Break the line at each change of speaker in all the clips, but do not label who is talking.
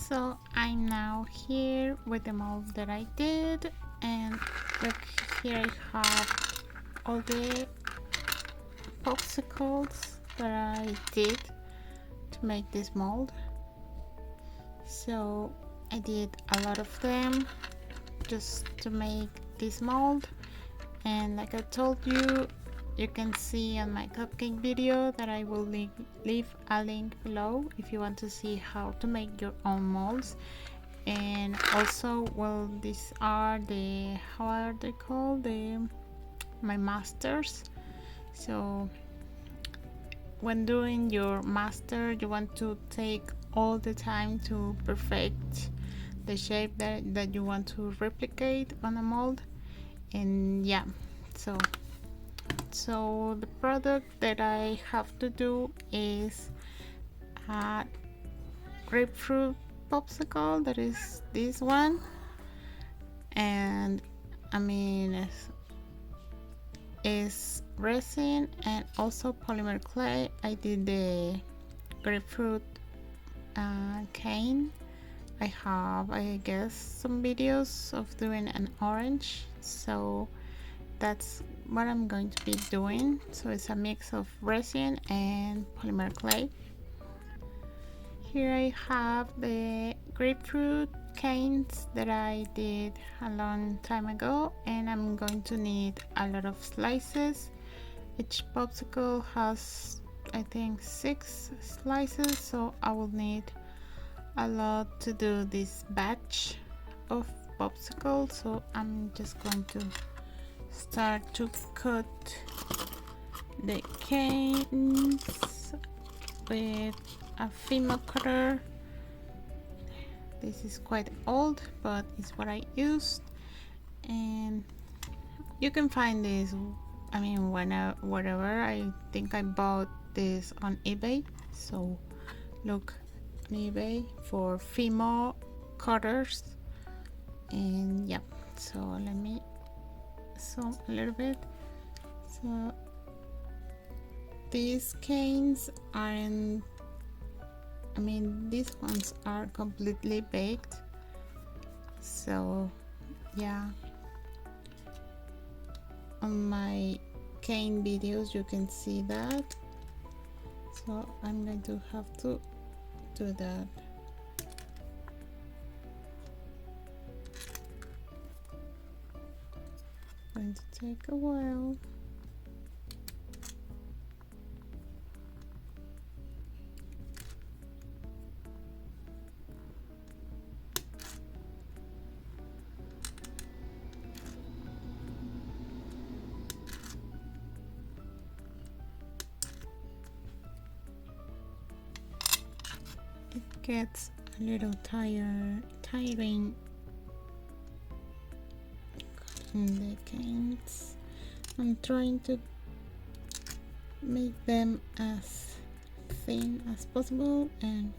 So I'm now here with the mold that I did, and look, here I have all the popsicles that I did to make this mold. So I did a lot of them just to make this mold, and like I told you, you can see on my cupcake video that I will leave a link below if you want to see how to make your own molds. And also, well, these are the, how are they called, my masters. So when doing your master, you want to take all the time to perfect the shape that you want to replicate on a mold. And yeah, so the product that I have to do is a grapefruit popsicle, that is this one. And I mean, is resin and also polymer clay. I did the grapefruit cane. I have, I guess, some videos of doing an orange, so that's what I'm going to be doing. So it's a mix of resin and polymer clay. Here I have the grapefruit canes that I did a long time ago, and I'm going to need a lot of slices. Each popsicle has, I think, 6 slices, so I will need a lot to do this batch of popsicles. So I'm just going to start to cut the canes with a Fimo cutter. This is quite old, but it's what I used, and you can find this, I mean, whatever. I think I bought this on eBay, so look on eBay for Fimo cutters. And yeah, so let me zoom a little bit. So these canes aren't, I mean, these ones are completely baked, so yeah, on my cane videos you can see that, so I'm going to have to do that. Going to take a while. It gets a little tiring cutting the canes. I'm trying to make them as thin as possible, and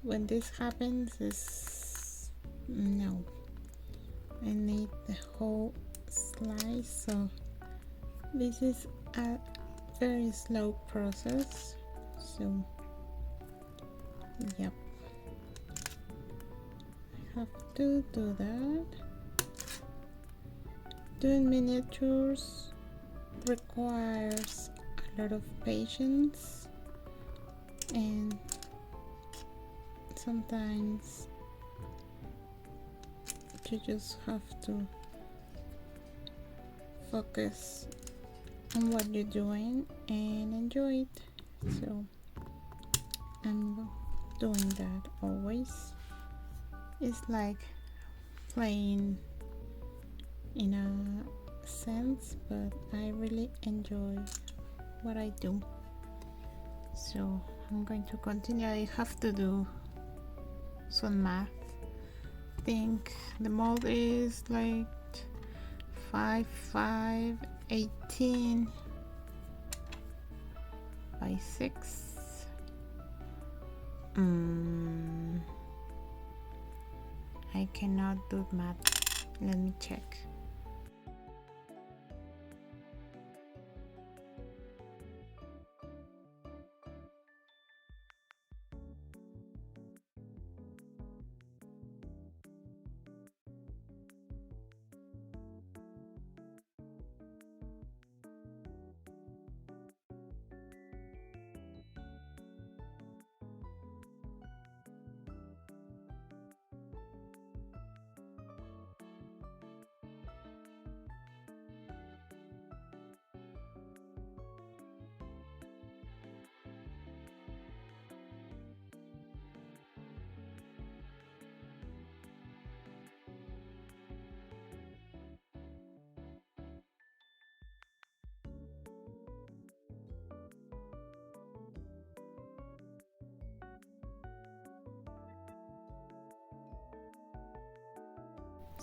when this happens is no, I need the whole slice, so this is a very slow process. So yep, I have to do that. Doing miniatures requires a lot of patience, and sometimes you just have to focus on what you're doing and enjoy it. So I'm doing that always. It's like playing in a sense, but I really enjoy what I do. So I'm going to continue. I have to do some math. I think the mold is like 5, 5, 18 by 6. I cannot do math. Let me check.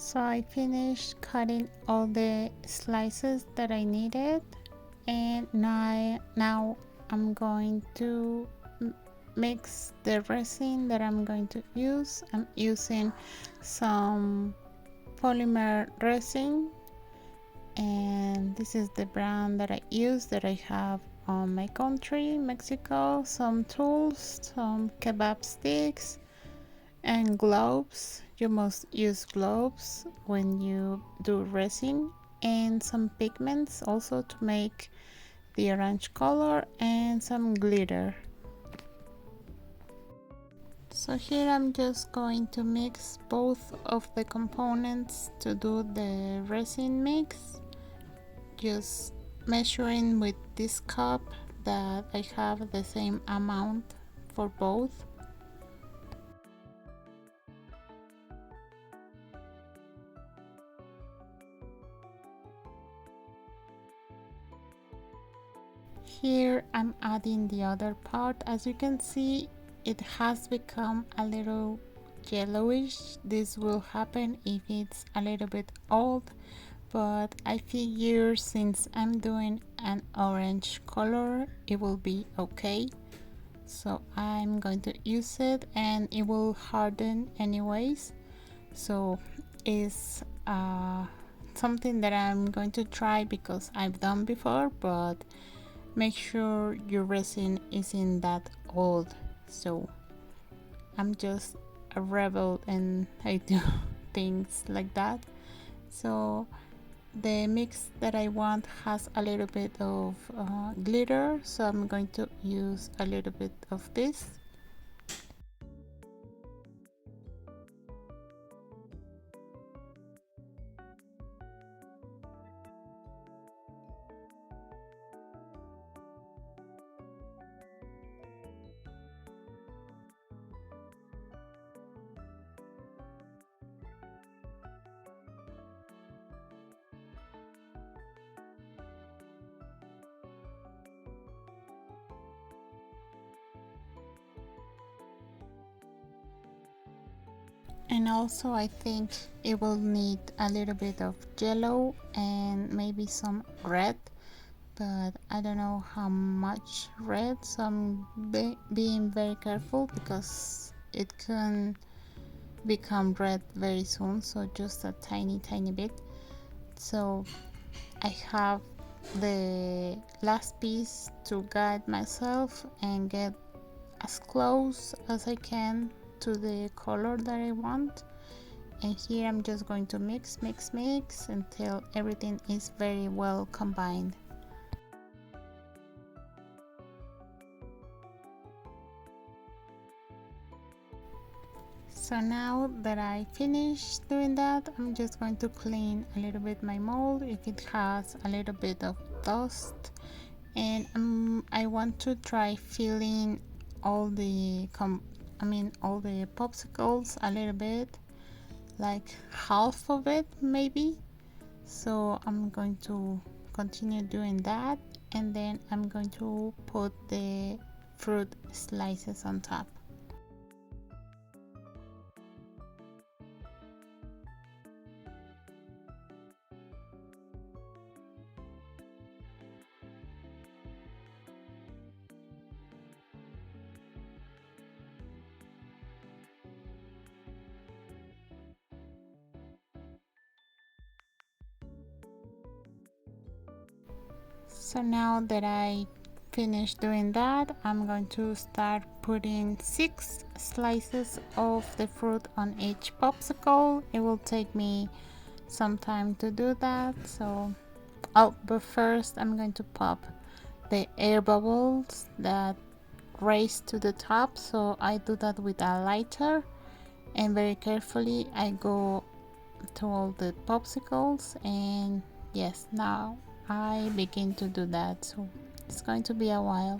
So I finished cutting all the slices that I needed, and now I'm going to mix the resin that I'm going to use. I'm using some polymer resin, and this is the brand that I use, that I have on my country, Mexico. Some tools, some kebab sticks, and gloves. You must use gloves when you do resin, and some pigments also to make the orange color, and some glitter. So here I'm just going to mix both of the components to do the resin mix, just measuring with this cup that I have the same amount for both. Here I'm adding the other part. As you can see, it has become a little yellowish. This will happen if it's a little bit old, but I figure since I'm doing an orange color, it will be okay. So I'm going to use it, and it will harden anyways. So it's something that I'm going to try because I've done before, but make sure your resin isn't that old. So I'm just a rebel and I do things like that. So the mix that I want has a little bit of glitter, so I'm going to use a little bit of this. And also I think it will need a little bit of yellow and maybe some red, but I don't know how much red, so I'm being very careful because it can become red very soon, so just a tiny bit. So I have the last piece to guide myself and get as close as I can to the color that I want. And here I'm just going to mix until everything is very well combined. So now that I finished doing that, I'm just going to clean a little bit my mold if it has a little bit of dust, and I want to try filling all the all the popsicles a little bit, like half of it maybe. So I'm going to continue doing that, and then I'm going to put the fruit slices on top. So now that I finished doing that, I'm going to start putting 6 slices of the fruit on each popsicle. It will take me some time to do that. So, but first I'm going to pop the air bubbles that raise to the top. So I do that with a lighter, and very carefully I go to all the popsicles, and yes, now I begin to do that, so it's going to be a while.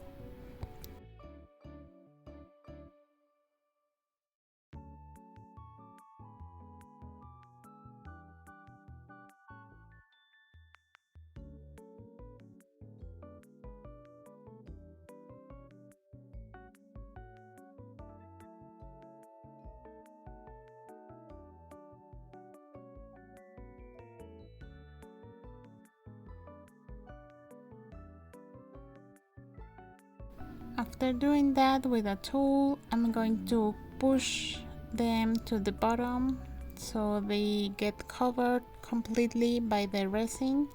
After doing that with a tool, I'm going to push them to the bottom so they get covered completely by the resin.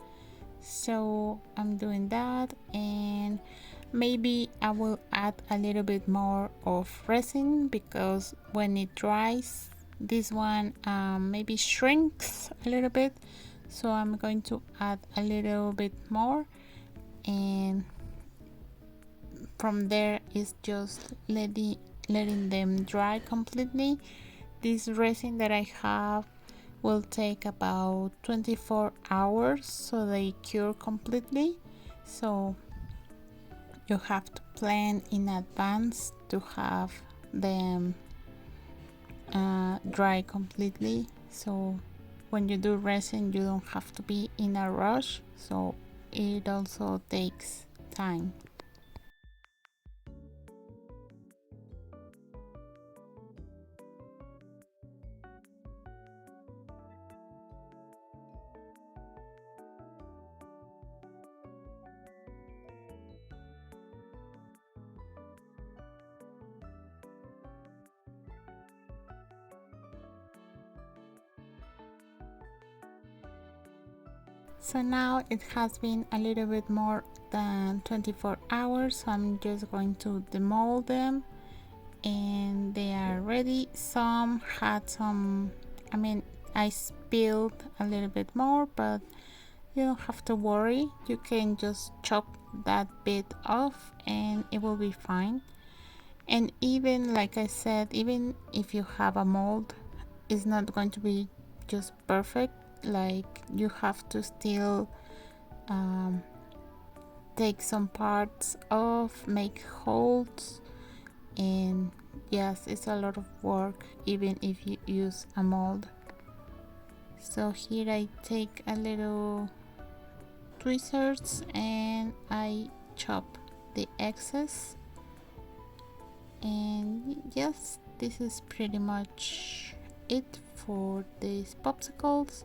So I'm doing that, and maybe I will add a little bit more of resin because when it dries, this one maybe shrinks a little bit. So I'm going to add a little bit more, and from there is just letting them dry completely. This resin that I have will take about 24 hours so they cure completely. So you have to plan in advance to have them dry completely. So when you do resin, you don't have to be in a rush, so it also takes time. So now it has been a little bit more than 24 hours, so I'm just going to demold them, and they are ready. Some had some, I spilled a little bit more, but you don't have to worry. You can just chop that bit off and it will be fine. And even like I said, even if you have a mold, it's not going to be just perfect. Like you have to still take some parts off, make holes, and yes, it's a lot of work even if you use a mold. So here I take a little tweezers and I chop the excess, and yes, this is pretty much it for these popsicles.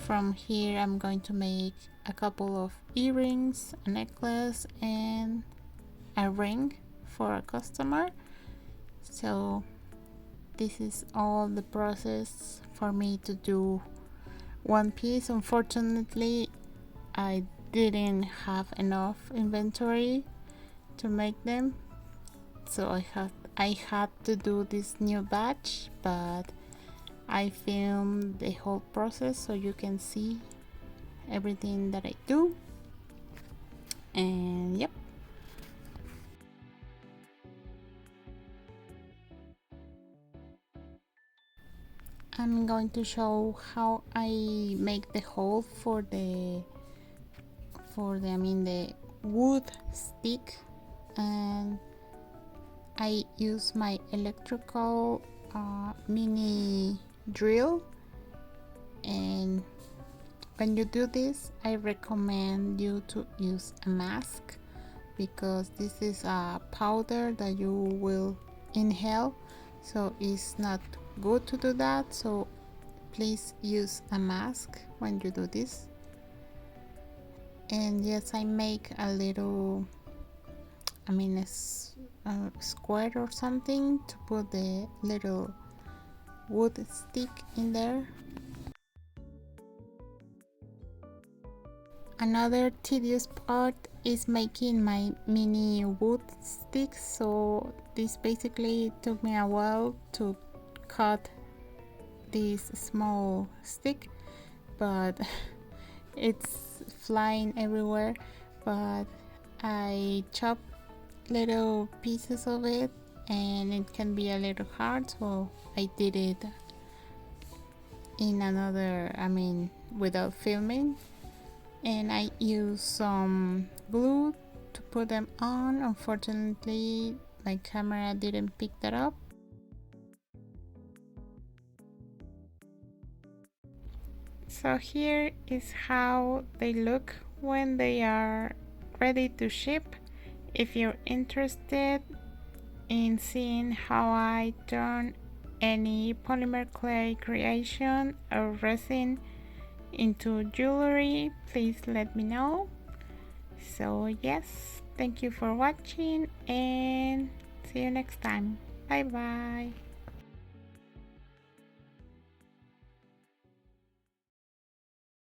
From here I'm going to make a couple of earrings, a necklace, and a ring for a customer. So this is all the process for me to do one piece. Unfortunately, I didn't have enough inventory to make them, so I had to do this new batch, but I filmed the whole process so you can see everything that I do. And yep, I'm going to show how I make the hole for the the wood stick, and I use my electrical mini drill. And when you do this, I recommend you to use a mask because this is a powder that you will inhale, so it's not good to do that. So please use a mask when you do this. And yes, I make a little, a square or something to put the little wood stick in there. Another tedious part is making my mini wood sticks, so this basically took me a while to cut this small stick, but it's flying everywhere. But I chop little pieces of it and it can be a little hard, so I did it in another, without filming. And I use some glue to put them on. Unfortunately, my camera didn't pick that up. So here is how they look when they are ready to ship. If you're interested in seeing how I turn any polymer clay creation or resin into jewelry, please let me know. So yes, Thank you for watching and see you next time. Bye bye.